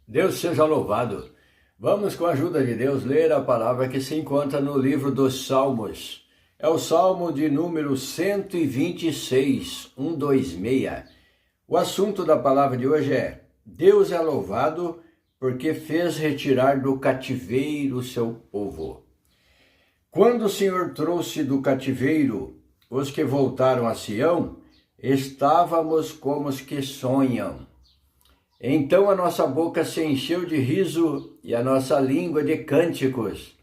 Deus seja louvado. Vamos, com a ajuda de Deus, ler a palavra que se encontra no livro dos Salmos. É o Salmo de número 126, 126. O assunto da palavra de hoje é: Deus é louvado porque fez retirar do cativeiro o seu povo. Quando o Senhor trouxe do cativeiro os que voltaram a Sião, estávamos como os que sonham. Então a nossa boca se encheu de riso e a nossa língua de cânticos.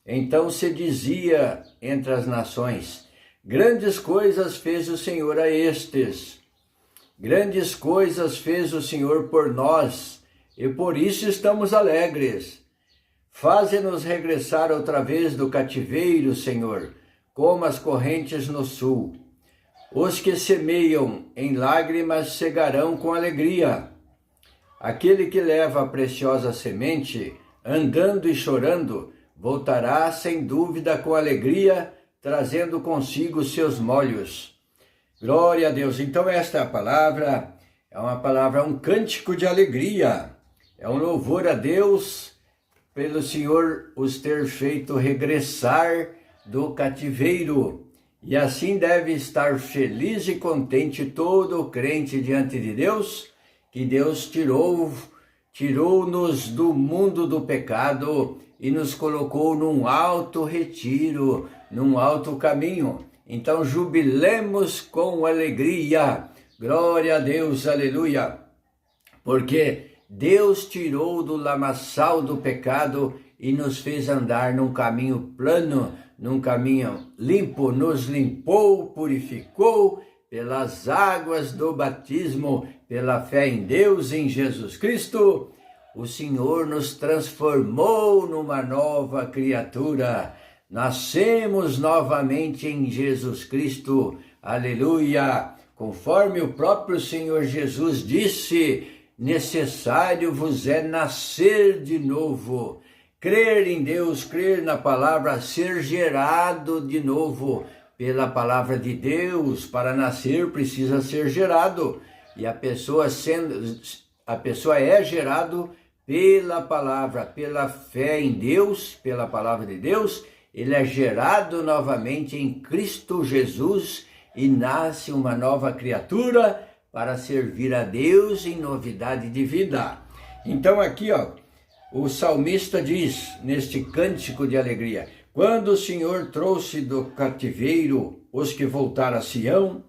Então se dizia entre as nações: grandes coisas fez o Senhor a estes. Grandes coisas fez o Senhor por nós, e por isso estamos alegres. Faze-nos regressar outra vez do cativeiro, Senhor, como as correntes no sul. Os que semeiam em lágrimas cegarão com alegria. Aquele que leva a preciosa semente, andando e chorando, voltará sem dúvida com alegria, trazendo consigo seus molhos. Glória a Deus. Então esta palavra é uma palavra, um cântico de alegria. É um louvor a Deus pelo Senhor os ter feito regressar do cativeiro. E assim deve estar feliz e contente todo o crente diante de Deus, que Deus tirou-nos do mundo do pecado e nos colocou num alto retiro, num alto caminho. Então jubilemos com alegria. Glória a Deus, aleluia. Porque Deus tirou do lamaçal do pecado e nos fez andar num caminho plano, num caminho limpo, nos limpou, purificou pelas águas do batismo, pela fé em Deus, em Jesus Cristo. O Senhor nos transformou numa nova criatura. Nascemos novamente em Jesus Cristo. Aleluia! Conforme o próprio Senhor Jesus disse: necessário vos é nascer de novo. Crer em Deus, crer na palavra, ser gerado de novo pela palavra de Deus. Para nascer precisa ser gerado. E a pessoa é gerado pela palavra, pela fé em Deus, pela palavra de Deus. Ele é gerado novamente em Cristo Jesus e nasce uma nova criatura para servir a Deus em novidade de vida. Então aqui, o salmista diz, neste cântico de alegria: quando o Senhor trouxe do cativeiro os que voltaram a Sião,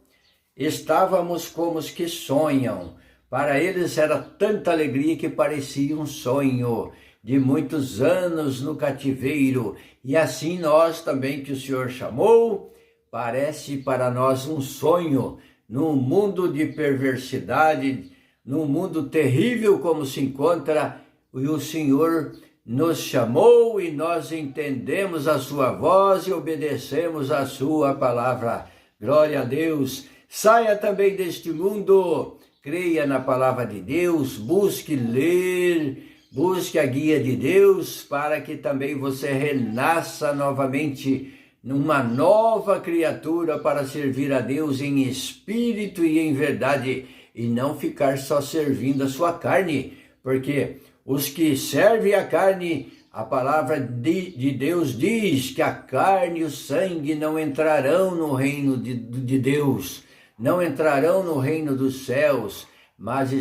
estávamos como os que sonham. Para eles era tanta alegria que parecia um sonho de muitos anos no cativeiro. E assim nós também, que o Senhor chamou, parece para nós um sonho, num mundo de perversidade, num mundo terrível como se encontra, e o Senhor nos chamou e nós entendemos a sua voz e obedecemos a sua palavra. Glória a Deus. Saia também deste mundo, creia na palavra de Deus, busque ler, busque a guia de Deus, para que também você renasça novamente numa nova criatura para servir a Deus em espírito e em verdade, e não ficar só servindo a sua carne, porque os que servem a carne, a palavra de Deus diz que a carne e o sangue não entrarão no reino de Deus, não entrarão no reino dos céus, mas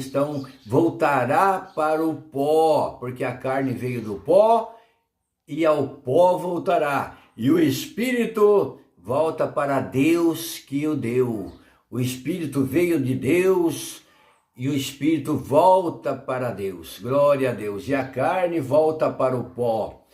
voltará para o pó, porque a carne veio do pó e ao pó voltará. E o Espírito volta para Deus que o deu. O Espírito veio de Deus e o Espírito volta para Deus. Glória a Deus. E a carne volta para o pó.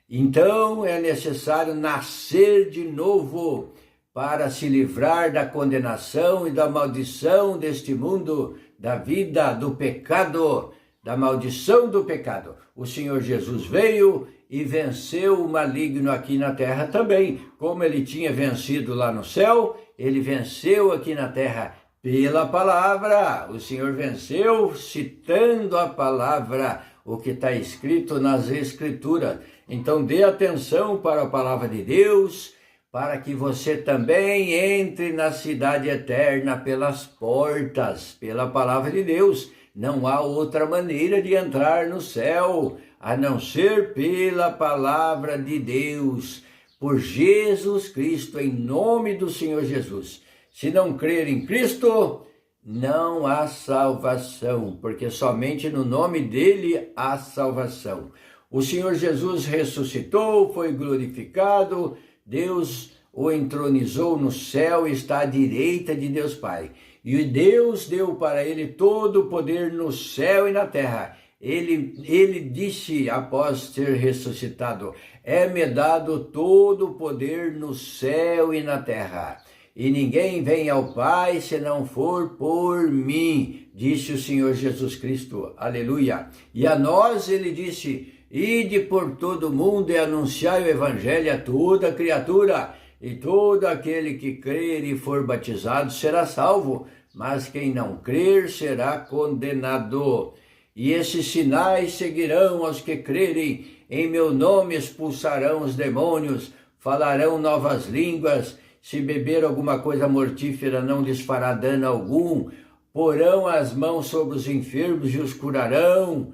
Então é necessário nascer de novo para se livrar da condenação e da maldição deste mundo, da vida, do pecado, da maldição do pecado. O Senhor Jesus veio e venceu o maligno aqui na terra também. Como ele tinha vencido lá no céu, ele venceu aqui na terra pela palavra. O Senhor venceu citando a palavra, o que está escrito nas Escrituras. Então dê atenção para a palavra de Deus, para que você também entre na cidade eterna pelas portas, pela palavra de Deus. Não há outra maneira de entrar no céu, a não ser pela palavra de Deus, por Jesus Cristo, em nome do Senhor Jesus. Se não crer em Cristo, não há salvação, porque somente no nome dele há salvação. O Senhor Jesus ressuscitou, foi glorificado, Deus o entronizou no céu, está à direita de Deus Pai. E Deus deu para ele todo o poder no céu e na terra. Ele disse, após ter ressuscitado, é-me dado todo o poder no céu e na terra. E ninguém vem ao Pai se não for por mim, disse o Senhor Jesus Cristo. Aleluia. E a nós ele disse, ide por todo o mundo e anunciai o evangelho a toda criatura. E todo aquele que crer e for batizado será salvo, mas quem não crer será condenado. E esses sinais seguirão aos que crerem, em meu nome expulsarão os demônios, falarão novas línguas, se beber alguma coisa mortífera não lhes fará dano algum, porão as mãos sobre os enfermos e os curarão,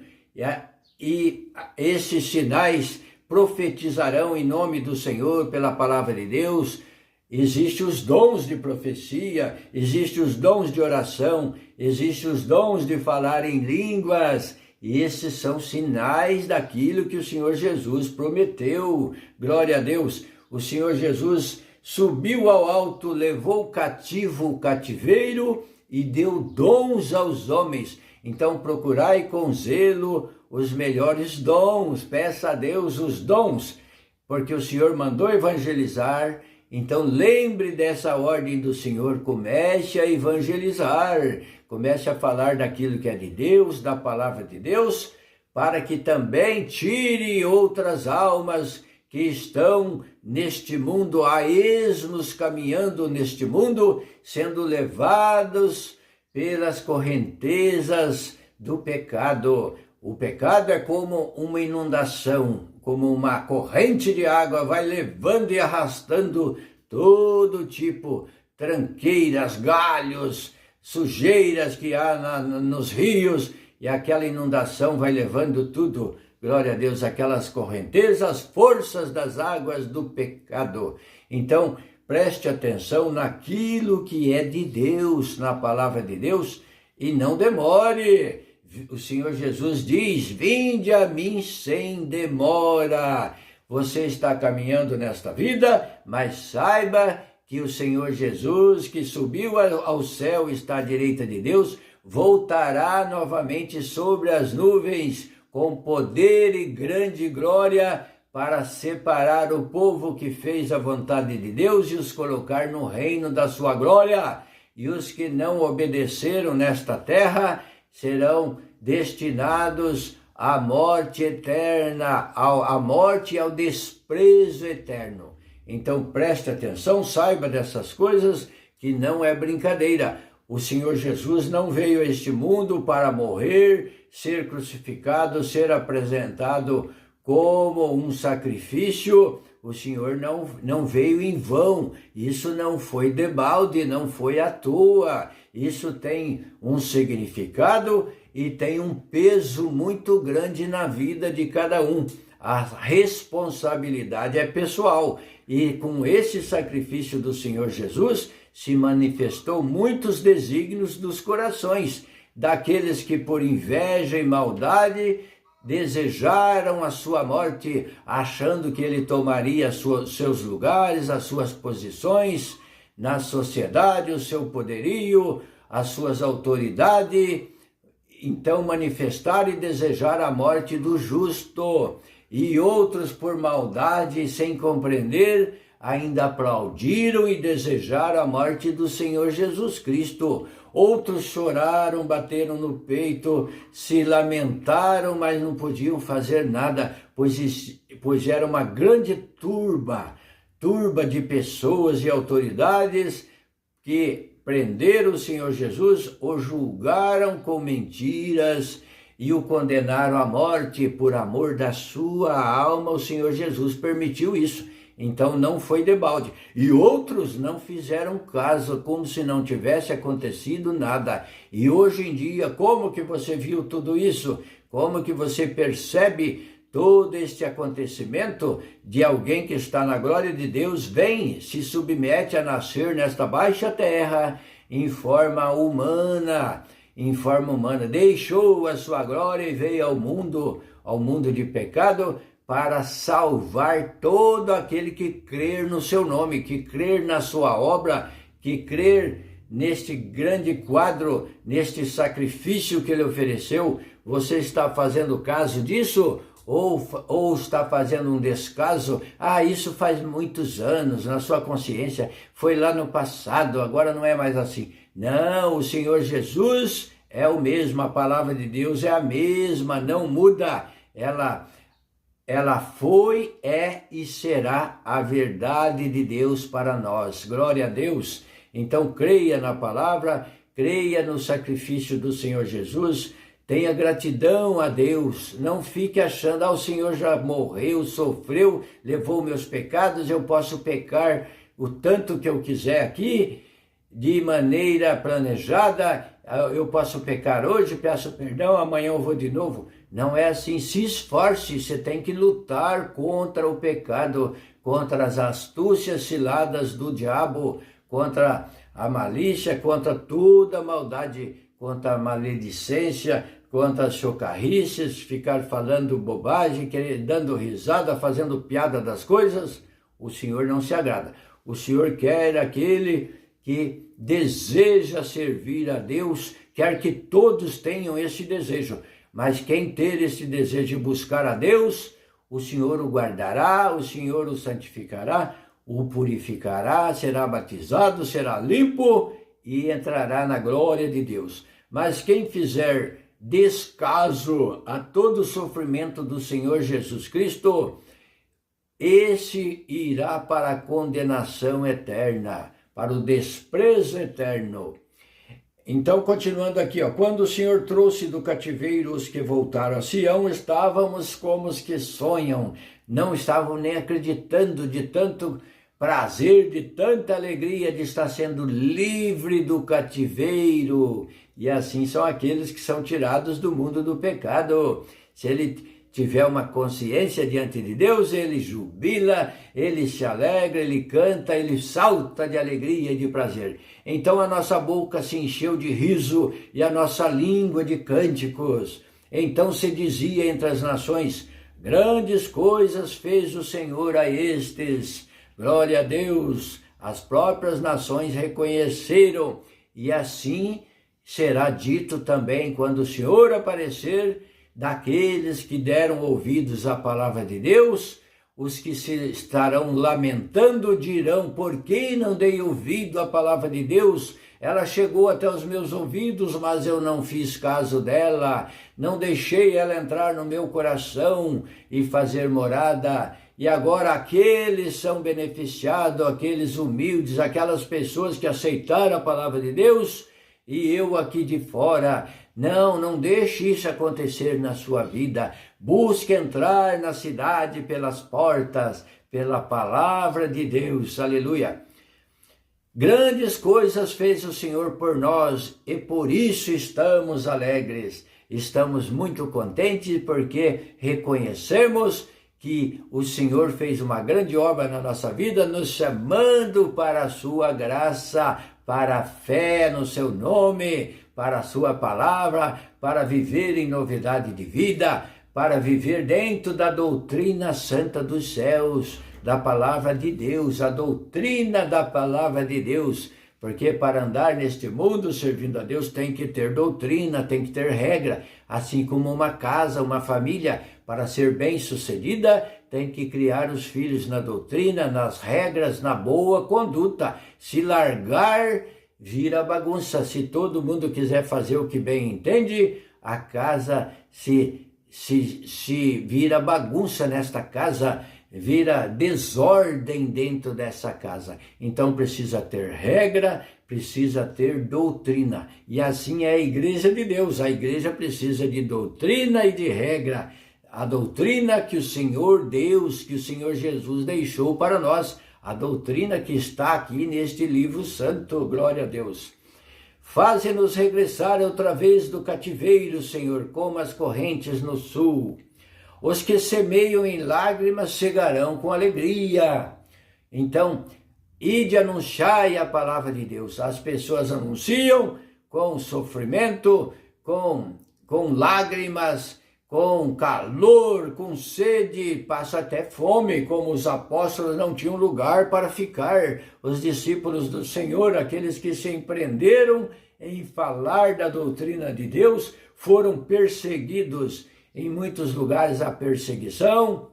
e esses sinais profetizarão em nome do Senhor pela palavra de Deus. Existem os dons de profecia, existem os dons de oração, existem os dons de falar em línguas. E esses são sinais daquilo que o Senhor Jesus prometeu. Glória a Deus. O Senhor Jesus subiu ao alto, levou cativo o cativeiro e deu dons aos homens. Então procurai com zelo os melhores dons, peça a Deus os dons, porque o Senhor mandou evangelizar. Então lembre dessa ordem do Senhor, comece a evangelizar, comece a falar daquilo que é de Deus, da palavra de Deus, para que também tire outras almas que estão neste mundo, a esmos caminhando neste mundo, sendo levados pelas correntezas do pecado. O pecado é como uma inundação, como uma corrente de água, vai levando e arrastando todo tipo, tranqueiras, galhos, sujeiras que há nos rios, e aquela inundação vai levando tudo, glória a Deus, aquelas correntezas, as forças das águas do pecado. Então, preste atenção naquilo que é de Deus, na palavra de Deus, e não demore. O Senhor Jesus diz, vinde a mim sem demora. Você está caminhando nesta vida, mas saiba que o Senhor Jesus, que subiu ao céu, está à direita de Deus, voltará novamente sobre as nuvens, com poder e grande glória, para separar o povo que fez a vontade de Deus e os colocar no reino da sua glória. E os que não obedeceram nesta terra serão destinados à morte eterna, à morte e ao desprezo eterno. Então preste atenção, saiba dessas coisas, que não é brincadeira. O Senhor Jesus não veio a este mundo para morrer, ser crucificado, ser apresentado como um sacrifício. O Senhor não veio em vão, isso não foi debalde, não foi à toa. Isso tem um significado e tem um peso muito grande na vida de cada um. A responsabilidade é pessoal. E com esse sacrifício do Senhor Jesus, se manifestou muitos desígnios dos corações, daqueles que por inveja e maldade desejaram a sua morte, achando que ele tomaria seus lugares, as suas posições na sociedade, o seu poderio, as suas autoridades. Então manifestar e desejar a morte do justo, e outros por maldade, sem compreender, ainda aplaudiram e desejaram a morte do Senhor Jesus Cristo. Outros choraram, bateram no peito, se lamentaram, mas não podiam fazer nada, pois era uma grande turba de pessoas e autoridades que prenderam o Senhor Jesus, o julgaram com mentiras e o condenaram à morte por amor da sua alma. O Senhor Jesus permitiu isso. Então não foi debalde. E outros não fizeram caso, como se não tivesse acontecido nada. E hoje em dia, como que você viu tudo isso? Como que você percebe todo este acontecimento de alguém que está na glória de Deus, vem, se submete a nascer nesta baixa terra em forma humana, deixou a sua glória e veio ao mundo de pecado, para salvar todo aquele que crer no seu nome, que crer na sua obra, que crer neste grande quadro, neste sacrifício que ele ofereceu. Você está fazendo caso disso? Ou está fazendo um descaso? Isso faz muitos anos, na sua consciência, foi lá no passado, agora não é mais assim. Não, o Senhor Jesus é o mesmo, a palavra de Deus é a mesma, não muda. Ela foi, é e será a verdade de Deus para nós. Glória a Deus. Então creia na palavra, creia no sacrifício do Senhor Jesus, tenha gratidão a Deus, não fique achando, o Senhor já morreu, sofreu, levou meus pecados, eu posso pecar o tanto que eu quiser aqui, de maneira planejada, eu posso pecar hoje, peço perdão, amanhã eu vou de novo. Não é assim, se esforce, você tem que lutar contra o pecado, contra as astúcias ciladas do diabo, contra a malícia, contra toda a maldade, contra a maledicência, contra as chocarrices, ficar falando bobagem, dando risada, fazendo piada das coisas. O Senhor não se agrada. O Senhor quer aquele que deseja servir a Deus, quer que todos tenham esse desejo. Mas quem ter esse desejo de buscar a Deus, o Senhor o guardará, o Senhor o santificará, o purificará, será batizado, será limpo e entrará na glória de Deus. Mas quem fizer descaso a todo o sofrimento do Senhor Jesus Cristo, esse irá para a condenação eterna, para o desprezo eterno. Então, continuando aqui, quando o Senhor trouxe do cativeiro os que voltaram a Sião, estávamos como os que sonham, não estavam nem acreditando de tanto prazer, de tanta alegria de estar sendo livre do cativeiro. E assim são aqueles que são tirados do mundo do pecado. Se ele tiver uma consciência diante de Deus, ele jubila, ele se alegra, ele canta, ele salta de alegria e de prazer. Então a nossa boca se encheu de riso e a nossa língua de cânticos. Então se dizia entre as nações, grandes coisas fez o Senhor a estes. Glória a Deus, as próprias nações reconheceram. E assim será dito também quando o Senhor aparecer, daqueles que deram ouvidos à palavra de Deus, os que se estarão lamentando dirão, por que não dei ouvido à palavra de Deus? Ela chegou até os meus ouvidos, mas eu não fiz caso dela, não deixei ela entrar no meu coração e fazer morada. E agora aqueles são beneficiados, aqueles humildes, aquelas pessoas que aceitaram a palavra de Deus, e eu aqui de fora. Não deixe isso acontecer na sua vida. Busque entrar na cidade pelas portas, pela palavra de Deus. Aleluia. Grandes coisas fez o Senhor por nós e por isso estamos alegres. Estamos muito contentes porque reconhecemos que o Senhor fez uma grande obra na nossa vida, nos chamando para a sua graça, para a fé no seu nome, para a sua palavra, para viver em novidade de vida, para viver dentro da doutrina santa dos céus, da palavra de Deus, a doutrina da palavra de Deus, porque para andar neste mundo servindo a Deus tem que ter doutrina, tem que ter regra, assim como uma casa, uma família, para ser bem-sucedida, tem que criar os filhos na doutrina, nas regras, na boa conduta. Se largar, vira bagunça. Se todo mundo quiser fazer o que bem entende, a casa se vira bagunça nesta casa, vira desordem dentro dessa casa. Então precisa ter regra, precisa ter doutrina. E assim é a igreja de Deus. A igreja precisa de doutrina e de regra. a doutrina que o Senhor Deus, que o Senhor Jesus deixou para nós, a doutrina que está aqui neste livro santo, glória a Deus. Faze-nos regressar outra vez do cativeiro, Senhor, como as correntes no sul. Os que semeiam em lágrimas cegarão com alegria. Então, ide anunciai a palavra de Deus. As pessoas anunciam com sofrimento, com lágrimas, com calor, com sede, passa até fome, como os apóstolos não tinham lugar para ficar. Os discípulos do Senhor, aqueles que se empreenderam em falar da doutrina de Deus, foram perseguidos. Em muitos lugares a perseguição,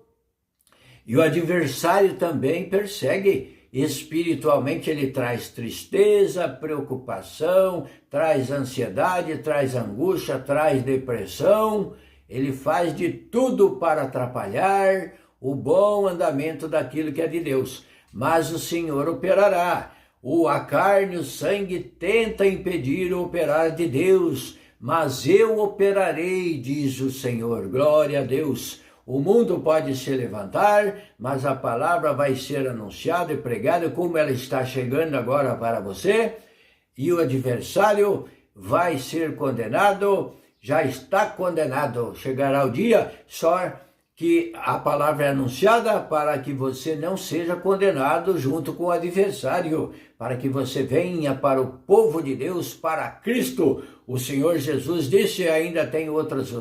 e o adversário também persegue. Espiritualmente ele traz tristeza, preocupação, traz ansiedade, traz angústia, traz depressão. Ele faz de tudo para atrapalhar o bom andamento daquilo que é de Deus. Mas o Senhor operará. A carne, o sangue tenta impedir o operar de Deus, mas eu operarei, diz o Senhor. Glória a Deus. O mundo pode se levantar, mas a palavra vai ser anunciada e pregada como ela está chegando agora para você, e o adversário vai ser condenado, já está condenado. Chegará o dia só que a palavra é anunciada para que você não seja condenado junto com o adversário, para que você venha para o povo de Deus, para Cristo. O Senhor Jesus disse: ainda tem outras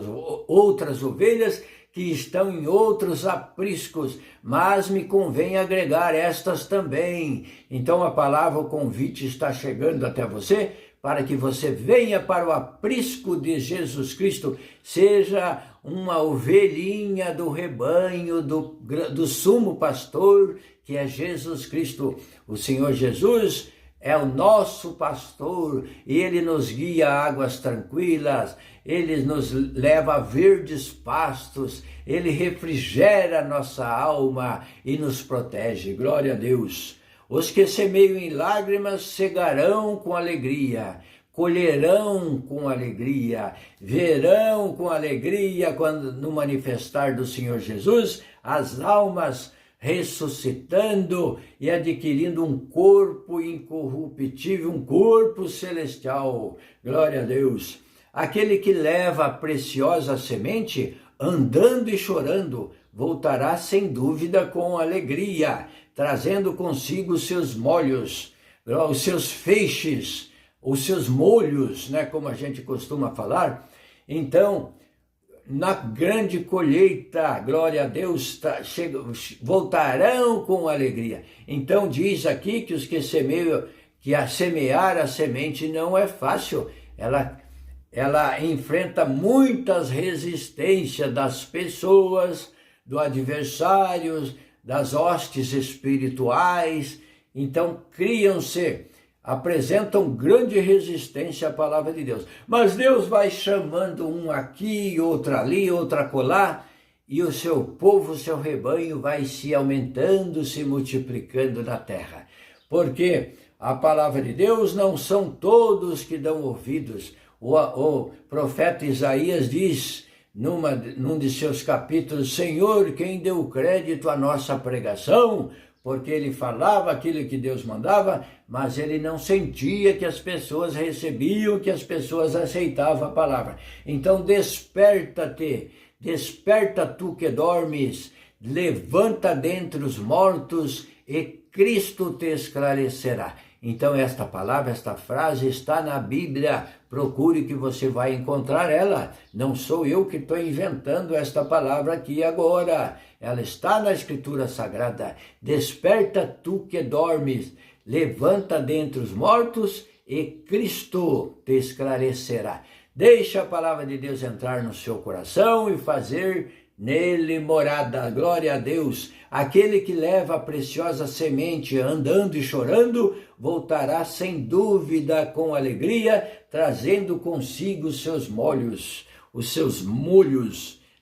ovelhas que estão em outros apriscos, mas me convém agregar estas também. Então a palavra, o convite está chegando até você, para que você venha para o aprisco de Jesus Cristo, seja uma ovelhinha do rebanho do sumo pastor, que é Jesus Cristo. O Senhor Jesus é o nosso pastor, e ele nos guia a águas tranquilas, ele nos leva a verdes pastos, ele refrigera a nossa alma e nos protege. Glória a Deus. Os que semeiam em lágrimas cegarão com alegria, colherão com alegria, verão com alegria quando no manifestar do Senhor Jesus, as almas ressuscitando e adquirindo um corpo incorruptível, um corpo celestial. Glória a Deus. Aquele que leva a preciosa semente, andando e chorando, voltará sem dúvida com alegria, trazendo consigo os seus molhos, os seus feixes, os seus molhos, né, como a gente costuma falar. Então, na grande colheita, glória a Deus, voltarão com alegria. Então diz aqui que os que semeiam, que a semear a semente não é fácil, ela enfrenta muitas resistências das pessoas, do adversário, das hostes espirituais. Então apresentam grande resistência à palavra de Deus. Mas Deus vai chamando um aqui, outro ali, outro acolá, e o seu povo, o seu rebanho vai se aumentando, se multiplicando na terra. Porque a palavra de Deus não são todos que dão ouvidos. O profeta Isaías diz, num de seus capítulos: Senhor, quem deu crédito à nossa pregação? Porque ele falava aquilo que Deus mandava, mas ele não sentia que as pessoas recebiam, que as pessoas aceitavam a palavra. Então desperta-te, desperta tu que dormes, levanta dentre os mortos e Cristo te esclarecerá. Então esta palavra, esta frase está na Bíblia, procure que você vai encontrar ela. Não sou eu que estou inventando esta palavra aqui agora. Ela está na Escritura Sagrada. Desperta tu que dormes, levanta dentre os mortos e Cristo te esclarecerá. Deixa a palavra de Deus entrar no seu coração e fazer nele morada. Glória a Deus. Aquele que leva a preciosa semente andando e chorando, voltará sem dúvida com alegria, trazendo consigo os seus molhos,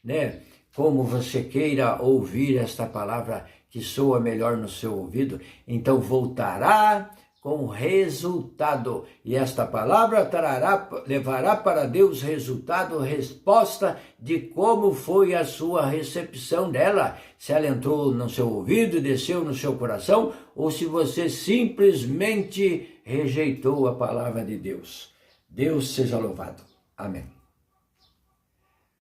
né? Como você queira ouvir esta palavra que soa melhor no seu ouvido. Então voltará com resultado. E esta palavra levará para Deus resultado, resposta de como foi a sua recepção dela. Se ela entrou no seu ouvido e desceu no seu coração, ou se você simplesmente rejeitou a palavra de Deus. Deus seja louvado. Amém.